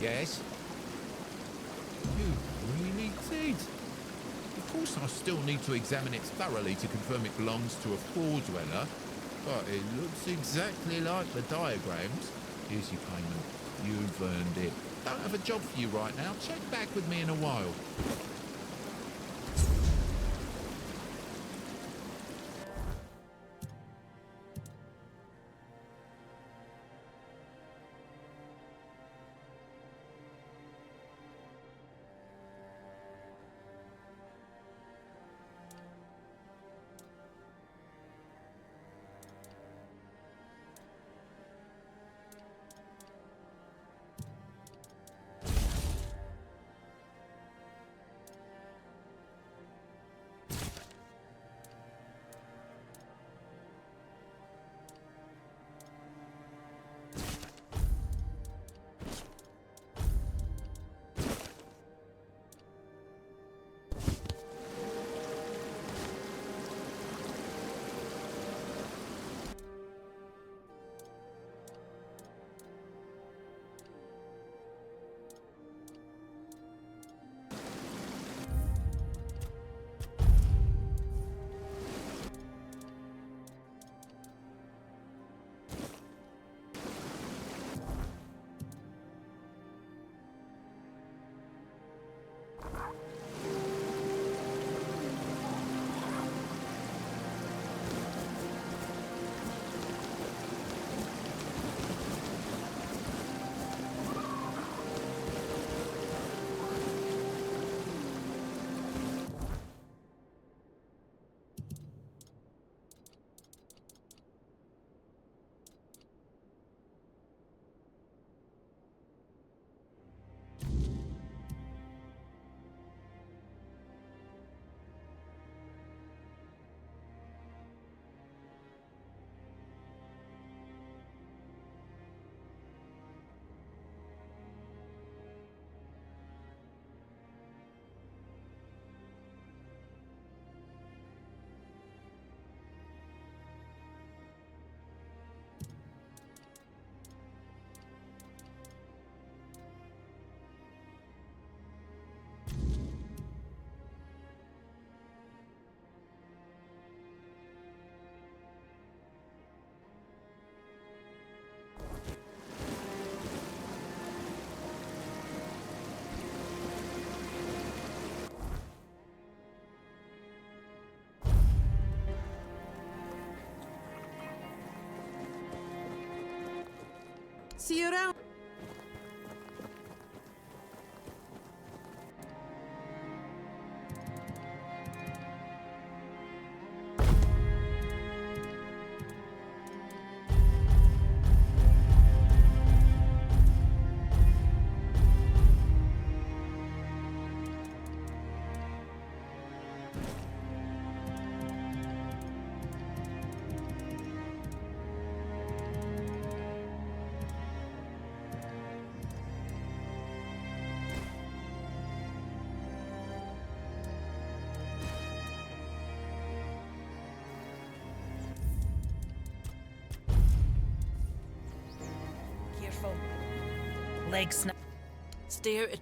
Yes? You really did. Of course, I still need to examine it thoroughly to confirm it belongs to a floor dweller, but it looks exactly like the diagrams. Here's your payment. You've earned it. Don't have a job for you right now. Check back with me in a while. See you around. Careful. Leg snap. Stare at.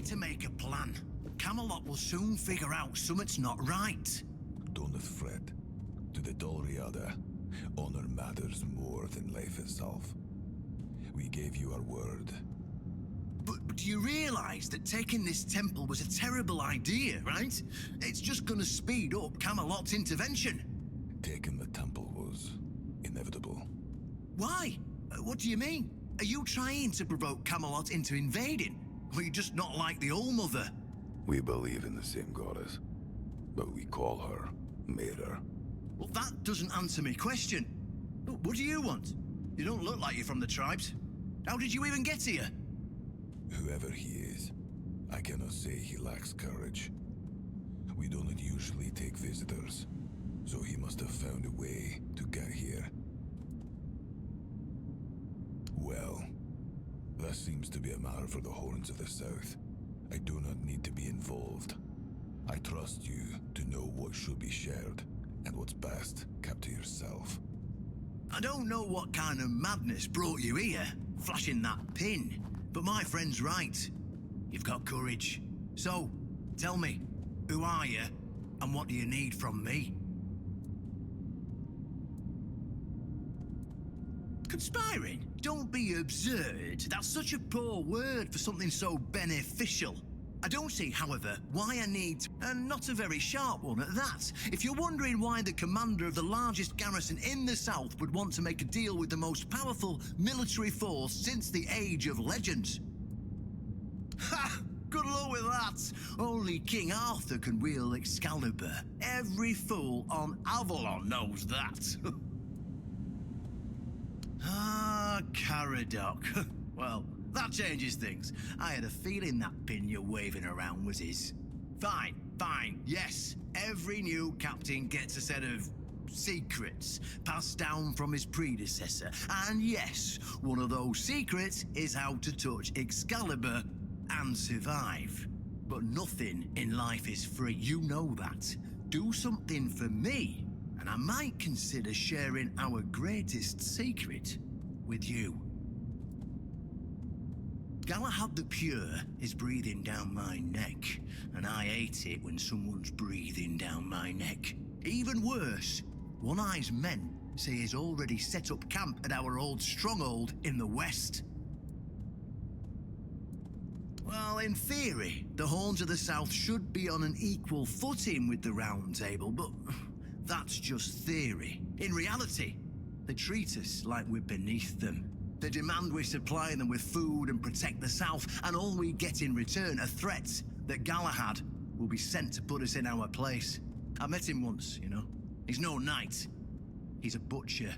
to make a plan. Camelot will soon figure out something's not right. Don't fret. To the Dolriada, honor matters more than life itself. We gave you our word. But do you realize that taking this temple was a terrible idea, right? It's just gonna speed up Camelot's intervention. Taking the temple was inevitable. Why? What do you mean? Are you trying to provoke Camelot into invading? Or you just not like the All Mother? We believe in the same goddess, but we call her Mera. Well, that doesn't answer my question. What do you want? You don't look like you're from the tribes. How did you even get here? Whoever he is, I cannot say he lacks courage. We don't usually take visitors, so he must have found a way to get here. Well, that seems to be a matter for the Horns of the South. I do not need to be involved. I trust you to know what should be shared and what's best kept to yourself. I don't know what kind of madness brought you here, flashing that pin, but my friend's right. You've got courage. So, tell me, who are you, and what do you need from me? Conspiring? Don't be absurd. That's such a poor word for something so beneficial. I don't see, however, why I need, and not a very sharp one at that. If you're wondering why the commander of the largest garrison in the south would want to make a deal with the most powerful military force since the Age of Legends. Ha! Good luck with that. Only King Arthur can wield Excalibur. Every fool on Avalon knows that. Ah, Caradoc. Well, that changes things. I had a feeling that pin you're waving around was his. Fine, fine, yes. Every new captain gets a set of secrets passed down from his predecessor. And yes, one of those secrets is how to touch Excalibur and survive. But nothing in life is free, you know that. Do something for me, and I might consider sharing our greatest secret with you. Galahad the Pure is breathing down my neck, and I hate it when someone's breathing down my neck. Even worse, One Eye's men say he's already set up camp at our old stronghold in the west. Well, in theory, the Horns of the South should be on an equal footing with the Round Table, but that's just theory. In reality, they treat us like we're beneath them. They demand we supply them with food and protect the South, and all we get in return are threats that Galahad will be sent to put us in our place. I met him once, you know. He's no knight. He's a butcher.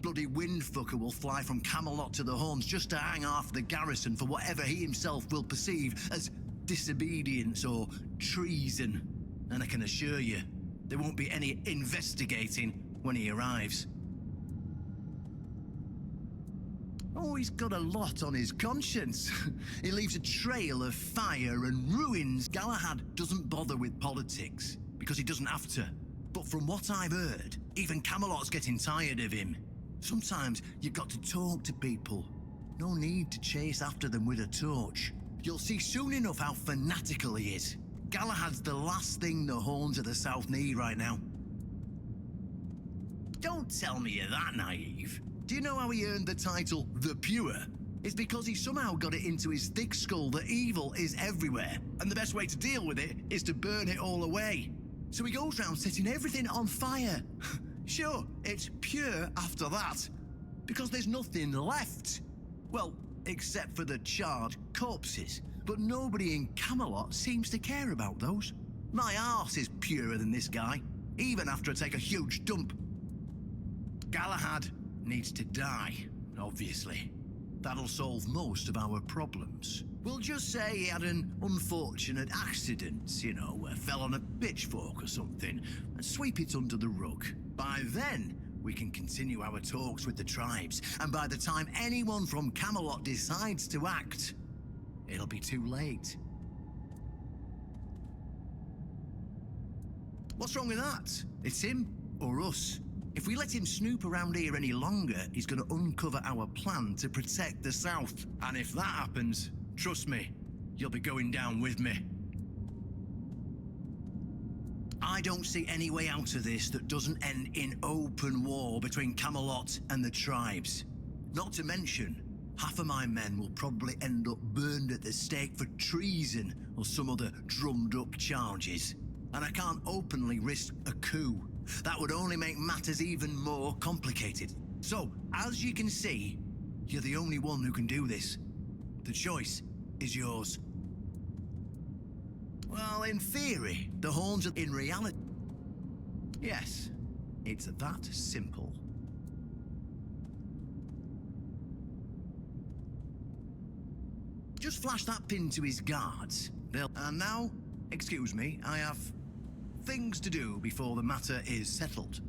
Bloody windfucker will fly from Camelot to the Horns just to hang half the garrison for whatever he himself will perceive as disobedience or treason. And I can assure you, there won't be any investigating when he arrives. Oh, he's got a lot on his conscience. He leaves a trail of fire and ruins. Galahad doesn't bother with politics, because he doesn't have to. But from what I've heard, even Camelot's getting tired of him. Sometimes you've got to talk to people. No need to chase after them with a torch. You'll see soon enough how fanatical he is. Galahad's the last thing the Horns of the South need right now. Don't tell me you're that naive. Do you know how he earned the title The Pure? It's because he somehow got it into his thick skull that evil is everywhere, and the best way to deal with it is to burn it all away. So he goes round setting everything on fire. Sure, it's pure after that, because there's nothing left. Well, except for the charred corpses. But nobody in Camelot seems to care about those. My arse is purer than this guy, even after I take a huge dump. Galahad needs to die, obviously. That'll solve most of our problems. We'll just say he had an unfortunate accident, you know, fell on a pitchfork or something, and sweep it under the rug. By then, we can continue our talks with the tribes, and by the time anyone from Camelot decides to act, it'll be too late. What's wrong with that? It's him or us. If we let him snoop around here any longer, he's going to uncover our plan to protect the South. And if that happens, trust me, you'll be going down with me. I don't see any way out of this that doesn't end in open war between Camelot and the tribes. Not to mention, half of my men will probably end up burned at the stake for treason or some other drummed-up charges. And I can't openly risk a coup. That would only make matters even more complicated. So, as you can see, you're the only one who can do this. The choice is yours. Well, in theory, the horns are in reality. Yes, it's that simple. Just flash that pin to his guards. And now, excuse me, I have things to do before the matter is settled.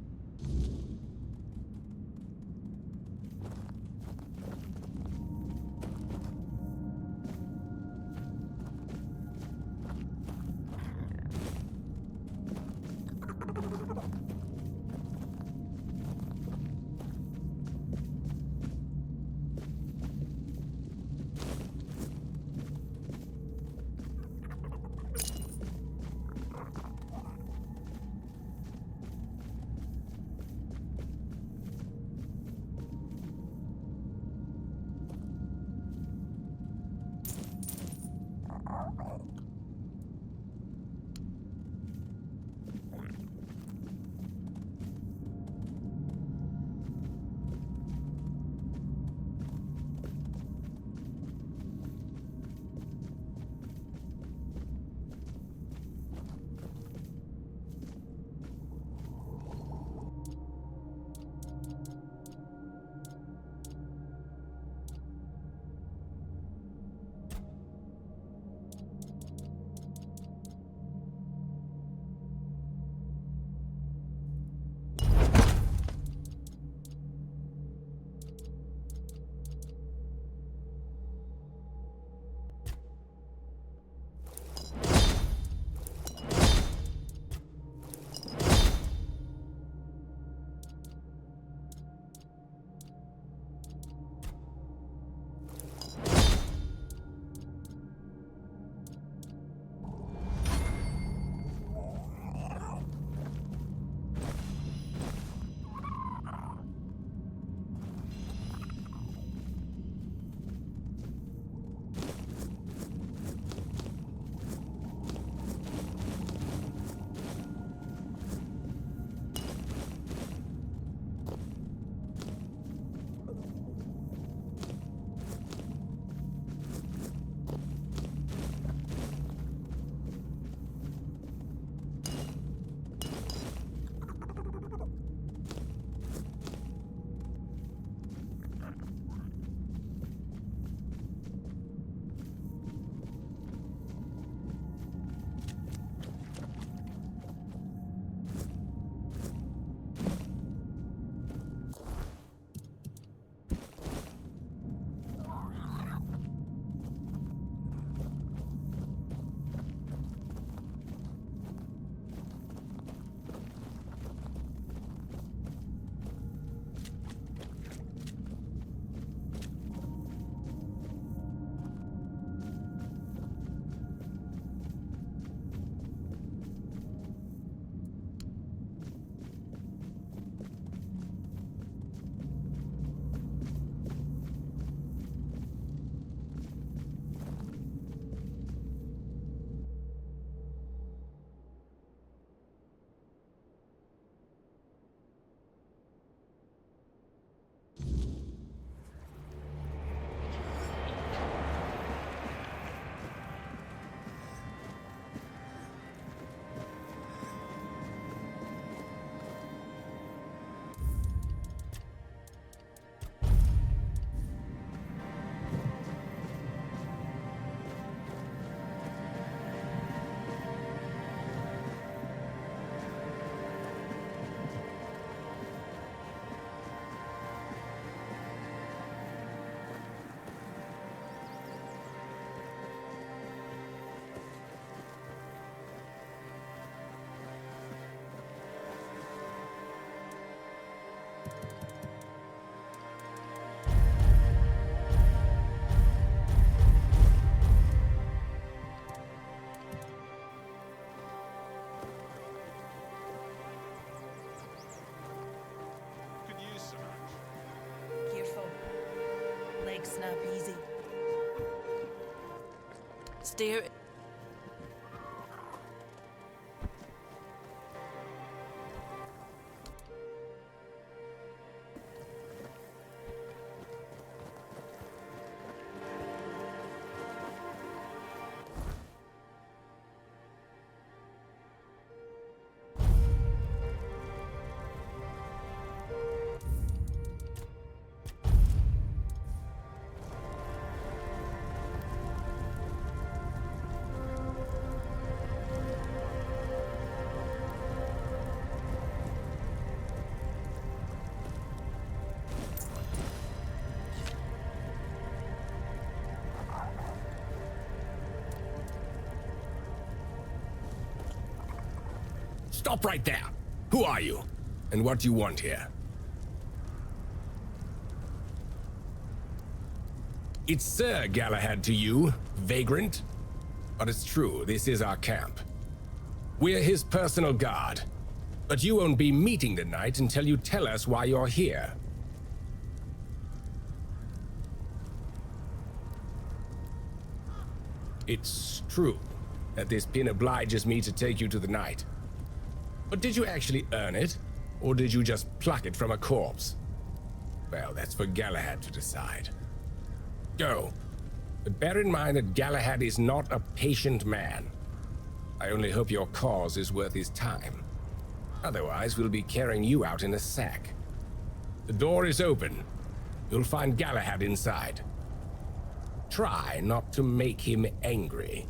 leg snap easy. Steer. Stop right there. Who are you? And what do you want here? It's Sir Galahad to you, vagrant. But it's true, this is our camp. We're his personal guard. But you won't be meeting tonight until you tell us why you're here. It's true that this pin obliges me to take you to the night. But did you actually earn it? Or did you just pluck it from a corpse? Well, that's for Galahad to decide. Go. But bear in mind that Galahad is not a patient man. I only hope your cause is worth his time. Otherwise, we'll be carrying you out in a sack. The door is open. You'll find Galahad inside. Try not to make him angry.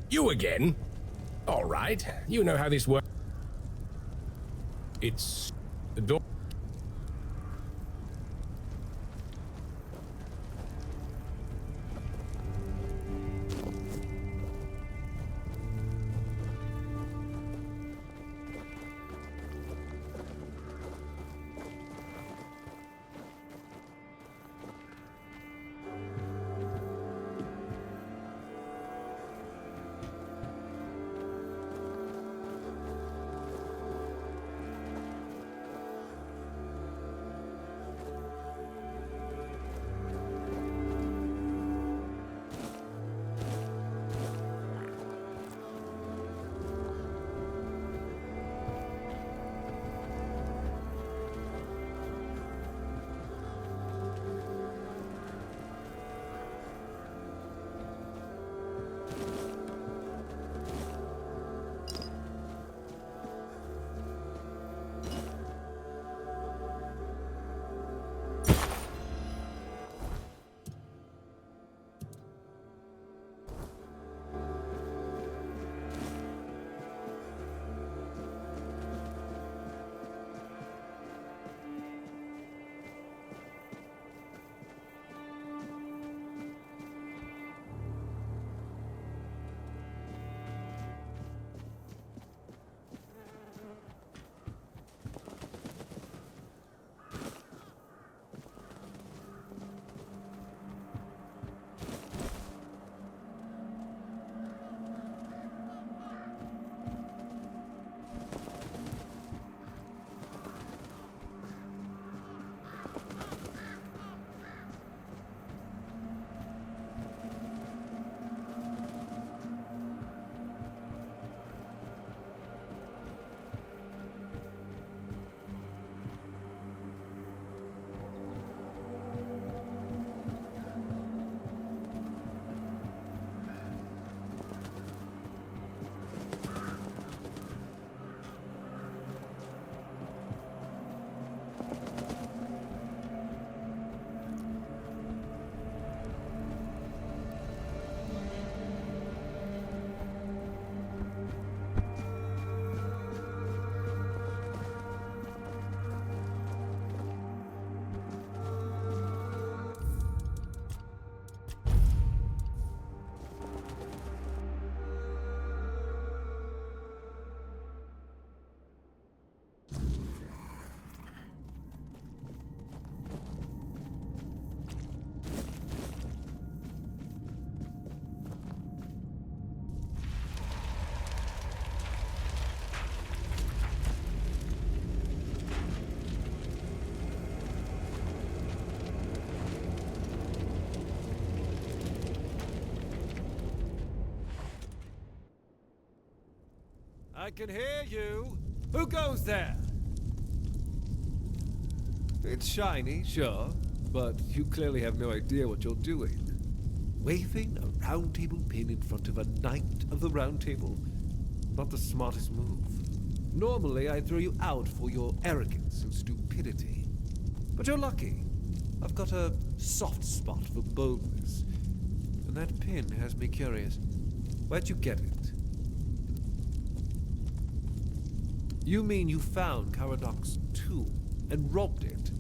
You again? All right, you know how this works. It's the door. I can hear you! Who goes there? It's shiny, sure, but you clearly have no idea what you're doing. Waving a round table pin in front of a knight of the round table? Not the smartest move. Normally, I'd throw you out for your arrogance and stupidity. But you're lucky. I've got a soft spot for boldness. And that pin has me curious. Where'd you get it? You mean you found Caradoc's tomb and robbed it?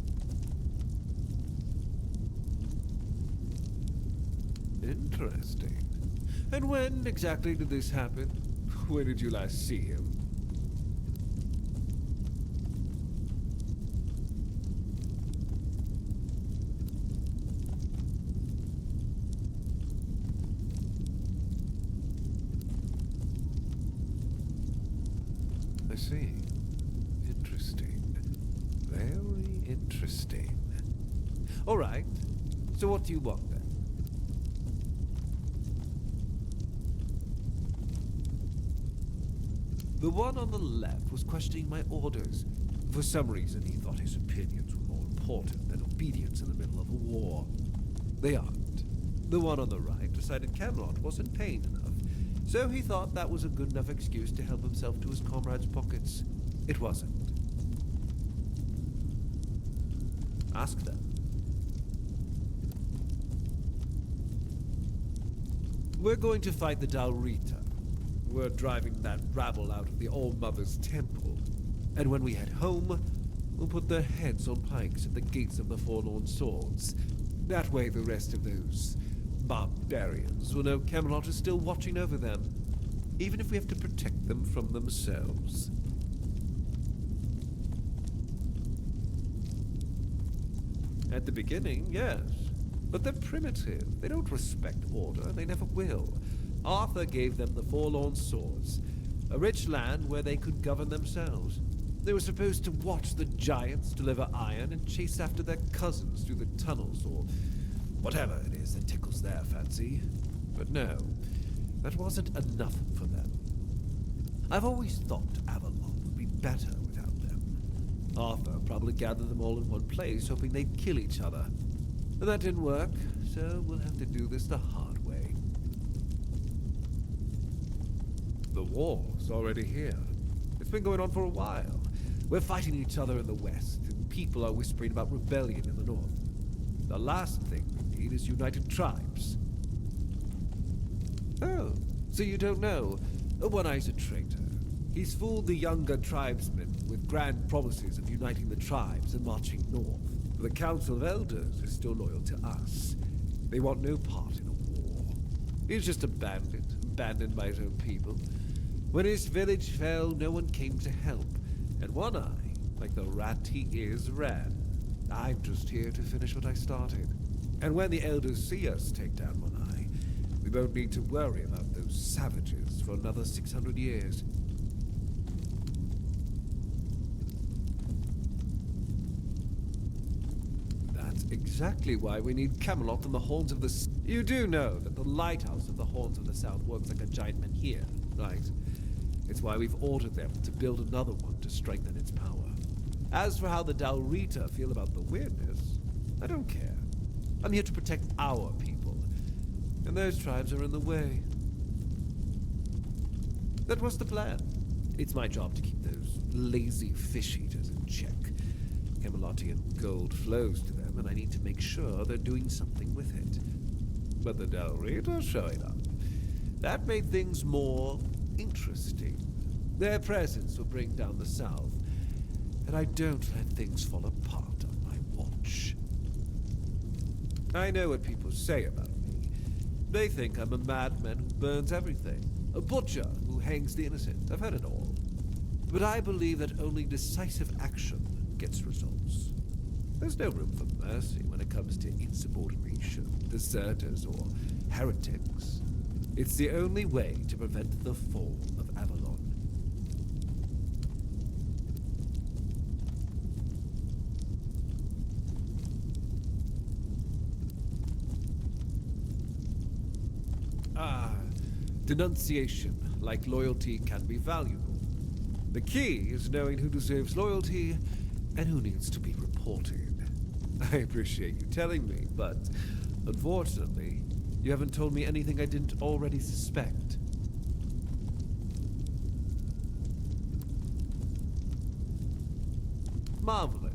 Interesting. And when exactly did this happen? Where did you last see him? I see. Interesting. Very interesting. All right. So what do you want then? The one on the left was questioning my orders. For some reason, he thought his opinions were more important than obedience in the middle of a war. They aren't. The one on the right decided Camelot wasn't paying enough, so he thought that was a good enough excuse to help himself to his comrades' pockets. It wasn't. Ask them. We're going to fight the Dalrita. We're driving that rabble out of the All-Mother's temple. And when we head home, we'll put their heads on pikes at the gates of the Forlorn Swords. That way the rest of those barbarians will know Camelot is still watching over them, even if we have to protect them from themselves. At the beginning, yes. But they're primitive. They don't respect order. They never will. Arthur gave them the Forlorn Swords, a rich land where they could govern themselves. They were supposed to watch the giants deliver iron and chase after their cousins through the tunnels, or whatever it is that tickles their fancy. But no, that wasn't enough for them. I've always thought Avalon would be better without them. Arthur probably gathered them all in one place, hoping they'd kill each other. But that didn't work, so we'll have to do this the hard way. The war's already here. It's been going on for a while. We're fighting each other in the west, and people are whispering about rebellion in the north. The last thing we need is united tribes. Oh, so you don't know? One Eye's a traitor. He's fooled the younger tribesmen with grand promises of uniting the tribes and marching north. The Council of Elders is still loyal to us. They want no part in a war. He's just a bandit, abandoned by his own people. When his village fell, no one came to help. And One Eye, like the rat he is, ran. I'm just here to finish what I started. And when the Elders see us take down One Eye, we won't need to worry about those savages for another 600 years. That's exactly why we need Camelot and the Horns of the... You do know that the lighthouse of the Horns of the South works like a giant menhir, right? It's why we've ordered them to build another one to strengthen its power. As for how the Dalrita feel about the weirdness, I don't care. I'm here to protect our people, and those tribes are in the way. That was the plan. It's my job to keep those lazy fish-eaters in check. Camelotian gold flows to them, and I need to make sure they're doing something with it. But the Dalrita showing up. That made things more interesting. Their presence will bring down the South, and I don't let things fall apart on my watch. I know what people say about me. They think I'm a madman who burns everything, a butcher who hangs the innocent. I've heard it all. But I believe that only decisive action gets results. There's no room for mercy when it comes to insubordination, deserters, or heretics. It's the only way to prevent the fall of Avalon. Denunciation, like loyalty, can be valuable. The key is knowing who deserves loyalty and who needs to be reported. I appreciate you telling me, but unfortunately, you haven't told me anything I didn't already suspect. Marvelous.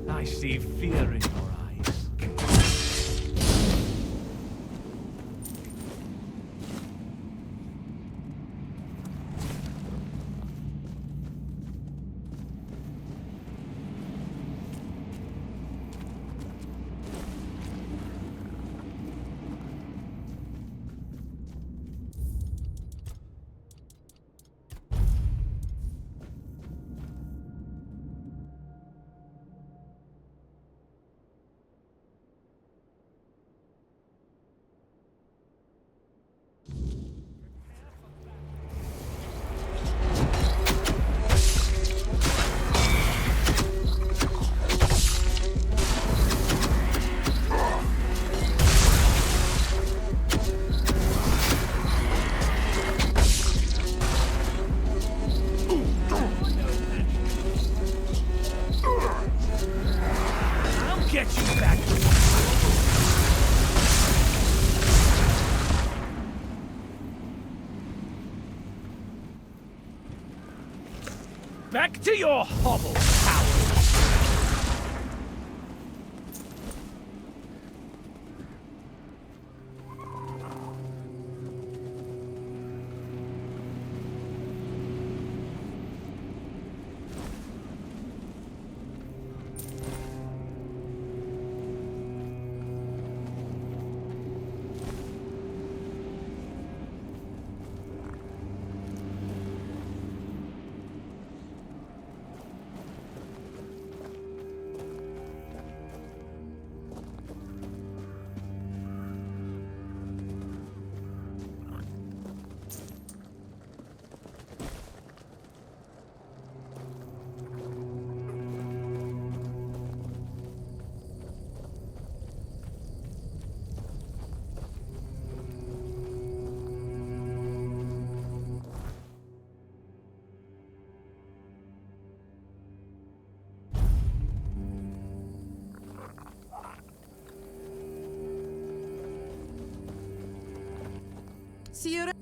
I see fear in your eyes. I'll get you back. Back to your hovel, coward! See you around.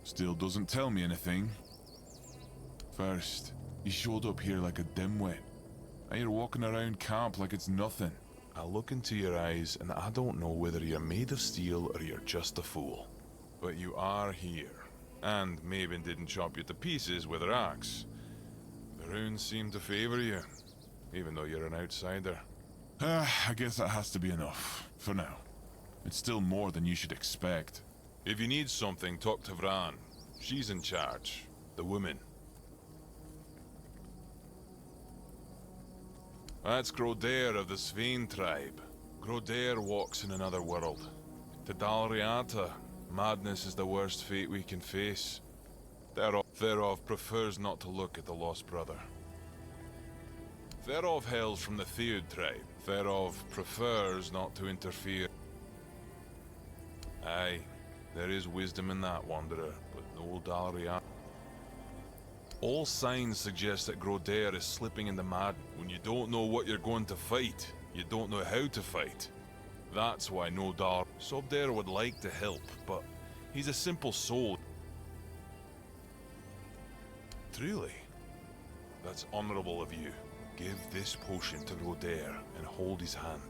Still doesn't tell me anything. First, you showed up here like a dimwit. Now you're walking around camp like it's nothing. I look into your eyes and I don't know whether you're made of steel or you're just a fool. But you are here. And Maven didn't chop you to pieces with her axe. The runes seem to favor you, even though you're an outsider. I guess that has to be enough, for now. It's still more than you should expect. If you need something, talk to Vran. She's in charge. The woman. That's Grodair of the Svein tribe. Grodair walks in another world. To Dalriata, madness is the worst fate we can face. Therov prefers not to look at the lost brother. Therov hails from the Theod tribe. Therov prefers not to interfere. Aye. There is wisdom in that, Wanderer, but no Dalriata. All signs suggest that Grodair is slipping into madness. When you don't know what you're going to fight, you don't know how to fight. That's why no Dal. Sobdair would like to help, but he's a simple soul. Truly, that's honorable of you. Give this potion to Grodair and hold his hand.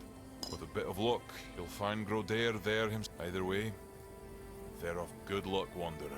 With a bit of luck, you'll find Grodair there himself. Either way, thereof good luck, Wanderer.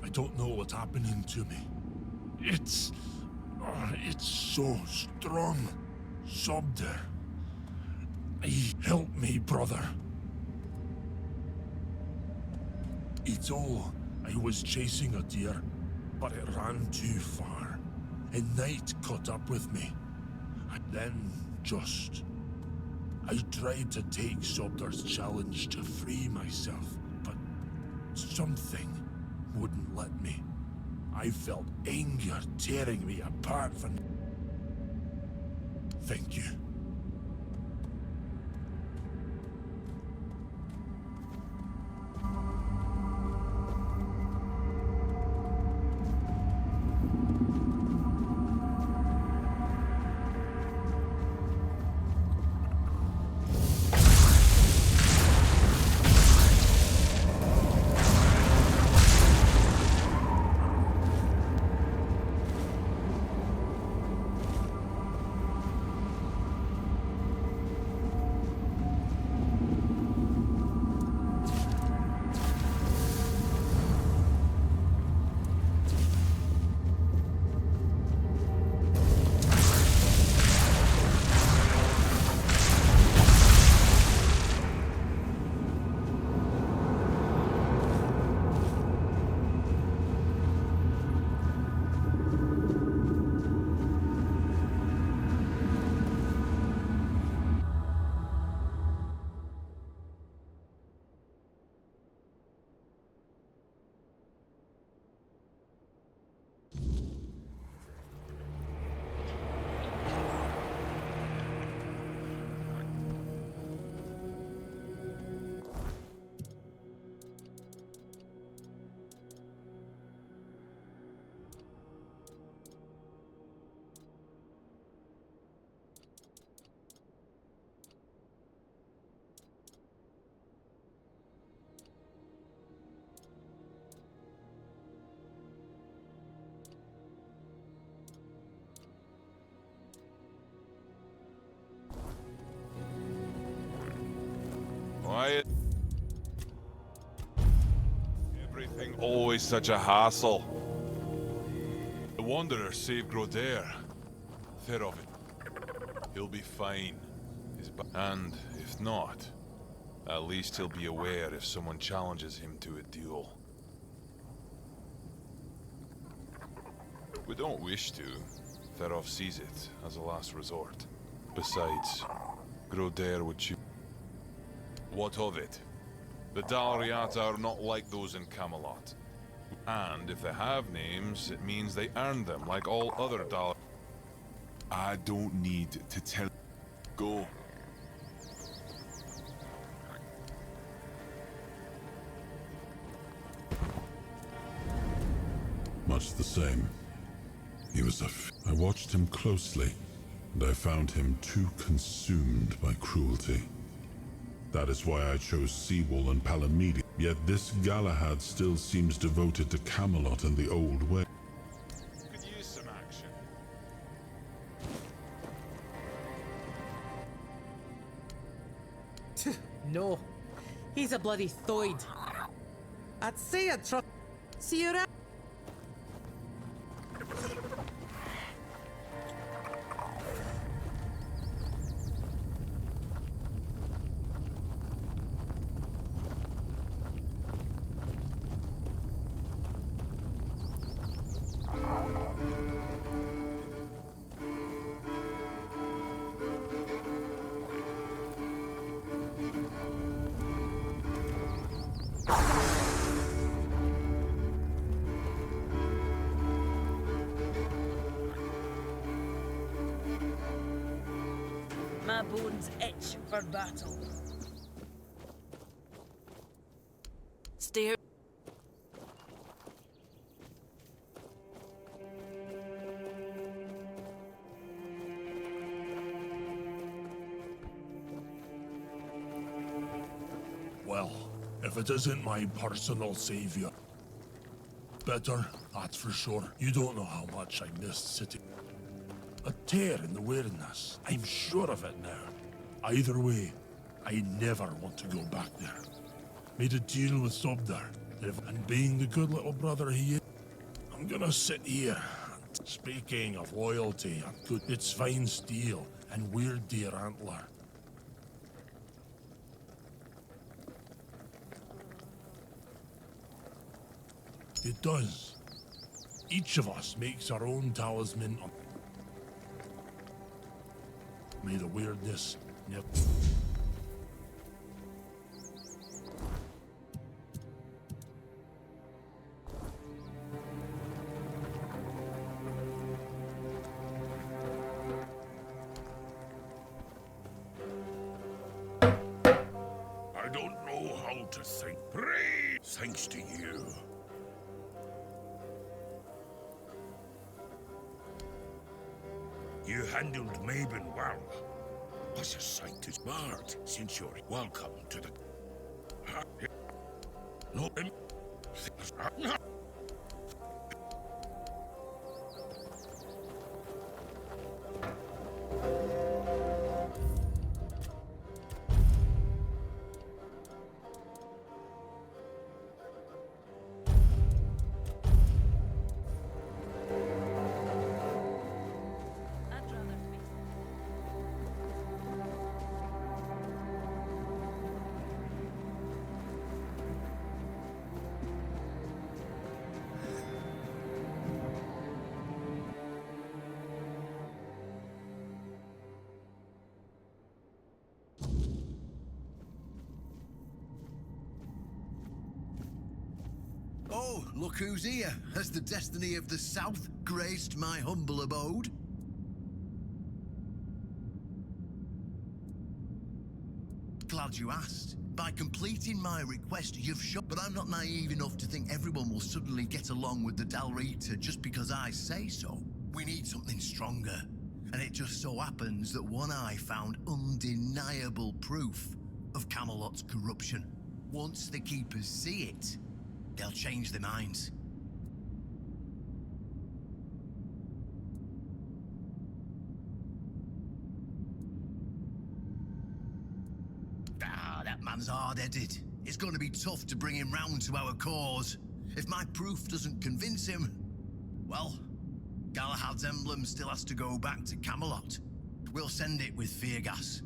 I don't know what's happening to me. It's so strong. Sobder. Help me, brother. It's all. I was chasing a deer, but it ran too far, and night caught up with me. And then I tried to take Sobder's challenge to free myself, but something wouldn't let me. I felt anger tearing me apart from... Thank you. always such a hassle. The Wanderer saved Grodair. Fair of it. He'll be fine. And if not, at least he'll be aware if someone challenges him to a duel. We don't wish to. Ferov sees it as a last resort. Besides, Grodair would choose. What of it? The Dalriata are not like those in Camelot. And if they have names, it means they earned them like all other Dal. I don't need to tell. Go. Much the same. He was I watched him closely, and I found him too consumed by cruelty. That is why I chose Seawall and Palamede. Yet this Galahad still seems devoted to Camelot and the old way. Could use some action. No. He's a bloody thoid. I'd say I'd trust. See you around. My bones itch for battle. Stare. Well, if it isn't my personal savior. Better, that's for sure. You don't know how much I missed sitting. A tear in the weirdness. I'm sure of it now. Either way, I never want to go back there. Made a deal with Sobdar, and being the good little brother he is, I'm gonna sit here. Speaking of loyalty and good, it's fine steel and weird deer antler. It does. Each of us makes our own talisman. May the weirdness never. I don't know how to think. Pray, thanks to you. You handled Mabon well. Was a sight to smart since you're welcome to the. No. Oh, look who's here. Has the destiny of the South graced my humble abode? Glad you asked. By completing my request, you've shown. But I'm not naive enough to think everyone will suddenly get along with the Dalrita just because I say so. We need something stronger. And it just so happens that One Eye found undeniable proof of Camelot's corruption. Once the Keepers see it, they'll change their minds. That man's hard-headed. It's going to be tough to bring him round to our cause. If my proof doesn't convince him, well, Galahad's emblem still has to go back to Camelot. We'll send it with fear gas.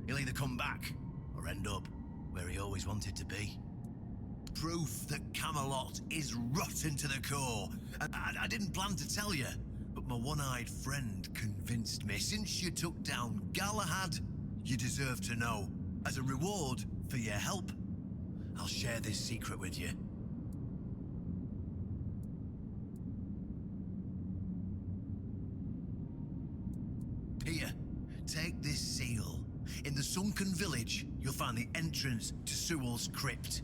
He'll either come back or end up where he always wanted to be. Proof that Camelot is rotten to the core. I didn't plan to tell you, but my one-eyed friend convinced me. Since you took down Galahad, you deserve to know. As a reward for your help, I'll share this secret with you. Here, take this seal. In the sunken village, you'll find the entrance to Sewell's crypt.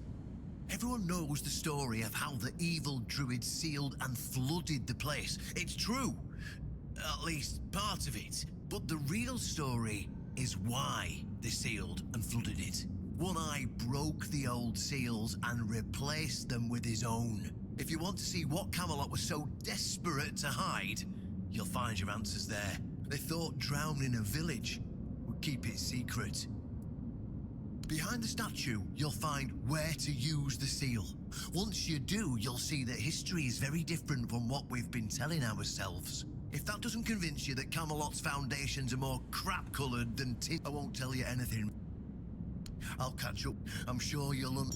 Everyone knows the story of how the evil druid sealed and flooded the place. It's true, at least part of it. But the real story is why they sealed and flooded it. One Eye broke the old seals and replaced them with his own. If you want to see what Camelot was so desperate to hide, you'll find your answers there. They thought drowning a village would keep it secret. Behind the statue, you'll find where to use the seal. Once you do, you'll see that history is very different from what we've been telling ourselves. If that doesn't convince you that Camelot's foundations are more crap-coloured than tin, I won't tell you anything. I'll catch up. I'm sure you'll